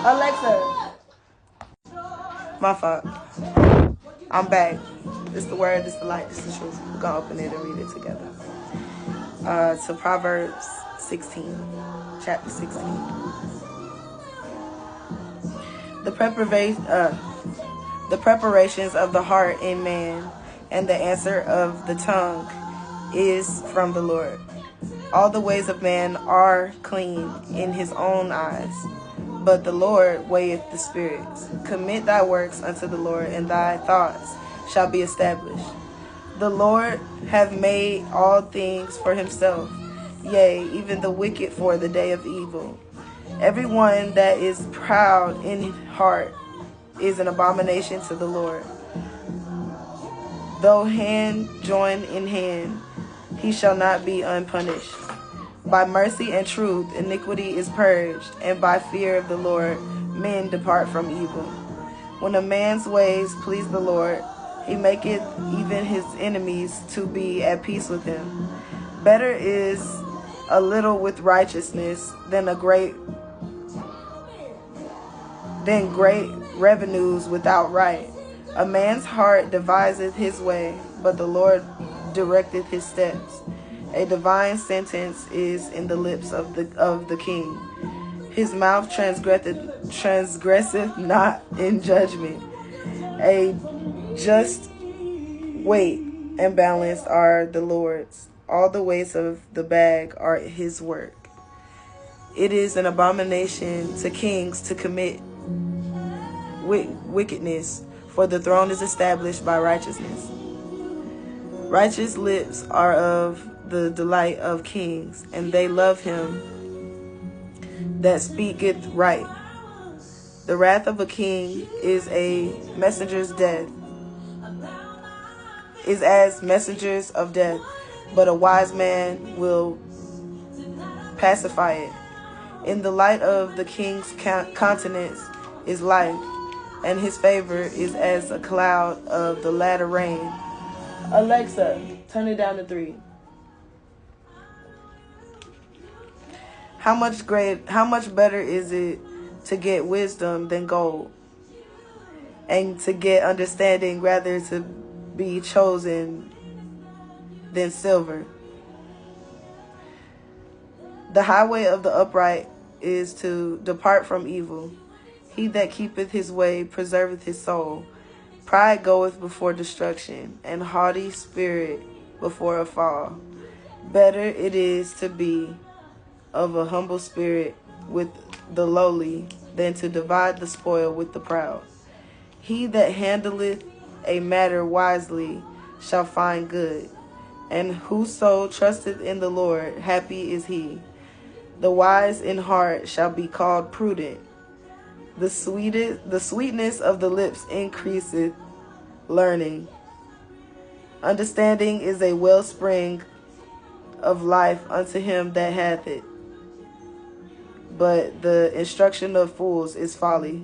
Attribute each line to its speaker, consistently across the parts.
Speaker 1: Alexa. My fault. I'm back. It's the word, it's the light, it's the truth. We're going to open it and read it together. To Proverbs 16, chapter 16. The preparations of the heart in man, and the answer of the tongue is from the Lord. All the ways of man are clean in his own eyes, but the Lord weigheth the spirits. Commit thy works unto the Lord, and thy thoughts shall be established. The Lord hath made all things for himself, yea, even the wicked for the day of evil. Everyone that is proud in heart is an abomination to the Lord. Though hand join in hand, he shall not be unpunished. By mercy and truth iniquity is purged, and by fear of the Lord men depart from evil. When a man's ways please the Lord, he maketh even his enemies to be at peace with him. Better is a little with righteousness than great revenues without right. A man's heart deviseth his way, but the Lord directeth his steps. A divine sentence is in the lips of the king. His mouth transgresseth not in judgment. A just weight and balance are the Lord's. All the weights of the bag are his work. It is an abomination to kings to commit wickedness, for the throne is established by righteousness. Righteous lips are of the delight of kings, and they love him that speaketh right. The wrath of a king is a messenger's death, is as messengers of death, but a wise man will pacify it. In the light of the king's countenance is life, and his favor is as a cloud of the latter rain. Alexa, turn it down to 3. How much better is it to get wisdom than gold, and to get understanding rather to be chosen than silver? The highway of the upright is to depart from evil. He that keepeth his way preserveth his soul. Pride goeth before destruction, and haughty spirit before a fall. Better it is to be of a humble spirit with the lowly than to divide the spoil with the proud. He that handleth a matter wisely shall find good, and whoso trusteth in the Lord, happy is he. The wise in heart shall be called prudent. The sweetness of the lips increaseth learning. Understanding is a wellspring of life unto him that hath it, but the instruction of fools is folly.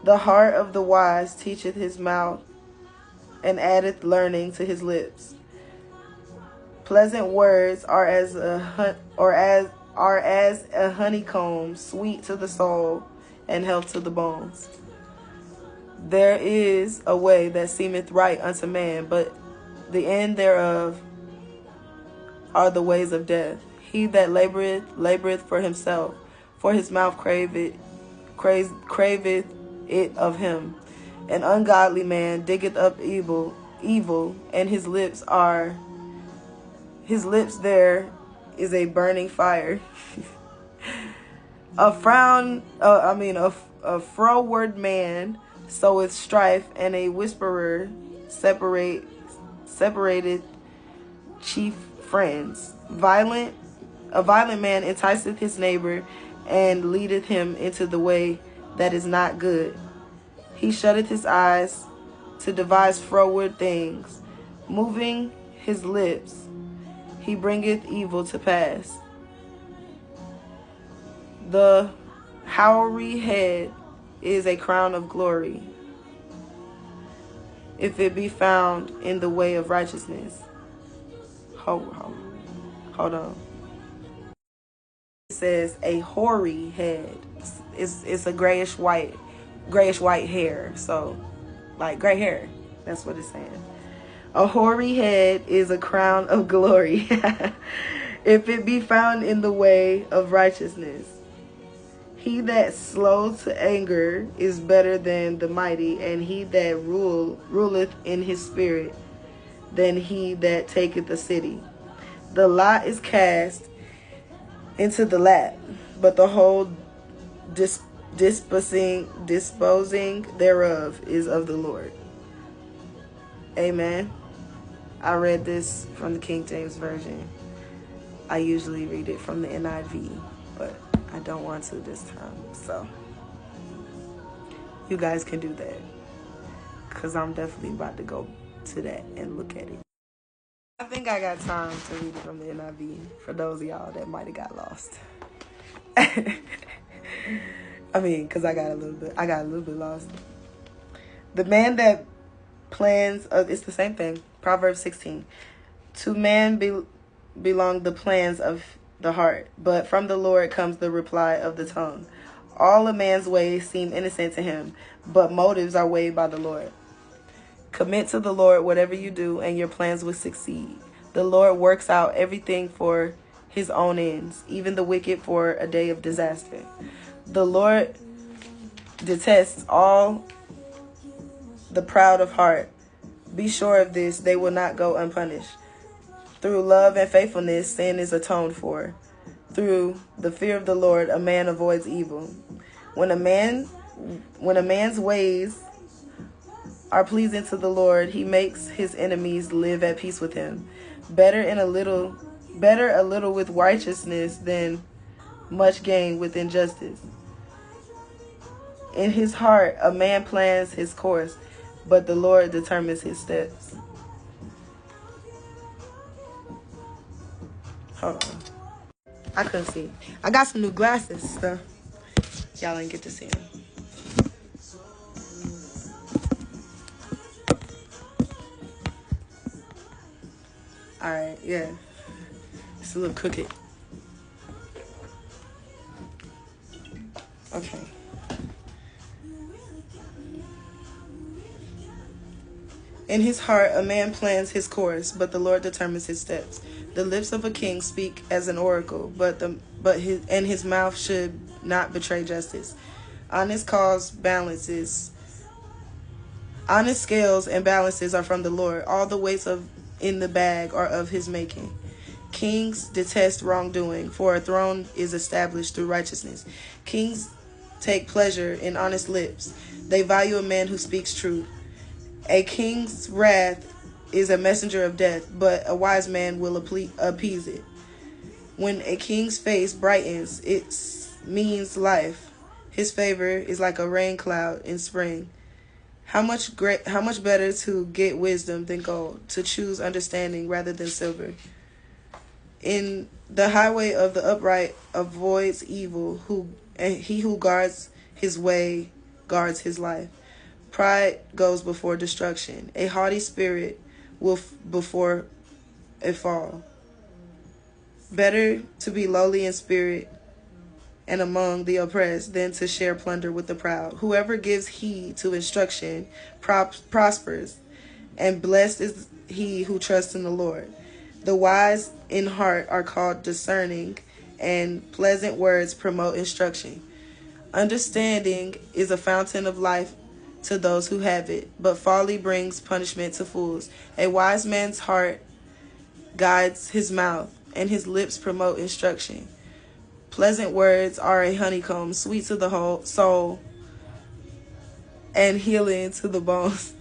Speaker 1: The heart of the wise teacheth his mouth, and addeth learning to his lips. Pleasant words are as a honeycomb, sweet to the soul, and health to the bones. There is a way that seemeth right unto man, but the end thereof are the ways of death. He that laboreth for himself, for his mouth craveth it of him. An ungodly man diggeth up evil, and his lips there is a burning fire. A froward man soweth strife, and a whisperer separated chief friends. A violent man enticeth his neighbor, and leadeth him into the way that is not good. He shutteth his eyes to devise froward things. Moving his lips, he bringeth evil to pass. The hoary head is a crown of glory, if it be found in the way of righteousness. Hold on. It says a hoary head. it's a grayish white hair. So, like gray hair. That's what it's saying. A hoary head is a crown of glory, if it be found in the way of righteousness. He that slow to anger is better than the mighty, and he that ruleth in his spirit than he that taketh a city. The lot is cast into the lap, but the whole disposing thereof is of the Lord. Amen. I read this from the King James Version. I usually read it from the NIV, but I don't want to this time. So you guys can do that, because I'm definitely about to go to that and look at it. I think I got time to read it from the NIV for those of y'all that might have got lost. I mean, because I got a little bit lost. The man that plans, it's the same thing. Proverbs 16. To man belong the plans of the heart, but from the Lord comes the reply of the tongue. All a man's ways seem innocent to him, but motives are weighed by the Lord. Commit to the Lord whatever you do, and your plans will succeed. The Lord works out everything for his own ends, even the wicked for a day of disaster. The Lord detests all the proud of heart. Be sure of this, they will not go unpunished. Through love and faithfulness, sin is atoned for. Through the fear of the Lord, a man avoids evil. When a man's ways are pleasing to the Lord, he makes his enemies live at peace with him. Better a little with righteousness than much gain with injustice. In his heart, a man plans his course, but the Lord determines his steps. Hold on. I couldn't see. I got some new glasses, so y'all ain't get to see them. Alright, yeah. It's a little crooked. Okay. In his heart, a man plans his course, but the Lord determines his steps. The lips of a king speak as an oracle, but his mouth should not betray justice. Honest scales and balances are from the Lord. All the weights in the bag are of his making. Kings detest wrongdoing, for a throne is established through righteousness. Kings take pleasure in honest lips. They value a man who speaks truth. A king's wrath is a messenger of death, but a wise man will appease it. When a king's face brightens, it means life. His favor is like a rain cloud in spring. How much better to get wisdom than gold, to choose understanding rather than silver. In the highway of the upright avoids evil, and he who guards his way guards his life. Pride goes before destruction. A haughty spirit will before a fall. Better to be lowly in spirit and among the oppressed than to share plunder with the proud. Whoever gives heed to instruction prospers, and blessed is he who trusts in the Lord. The wise in heart are called discerning, and pleasant words promote instruction. Understanding is a fountain of life to those who have it, but folly brings punishment to fools. A wise man's heart guides his mouth, and his lips promote instruction. Pleasant words are a honeycomb, sweet to the whole soul and healing to the bones.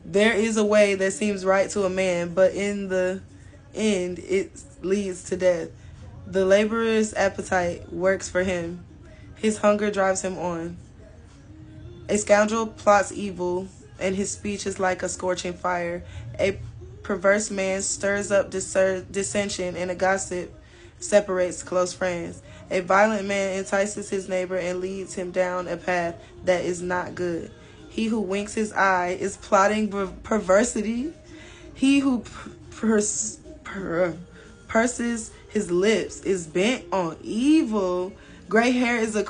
Speaker 1: There is a way that seems right to a man, but in the end it leads to death. The laborer's appetite works for him. His hunger drives him on. A scoundrel plots evil, and his speech is like a scorching fire. A perverse man stirs up dissension, and a gossip separates close friends. A violent man entices his neighbor and leads him down a path that is not good. He who winks his eye is plotting perversity. He who purses his lips is bent on evil. Gray hair is a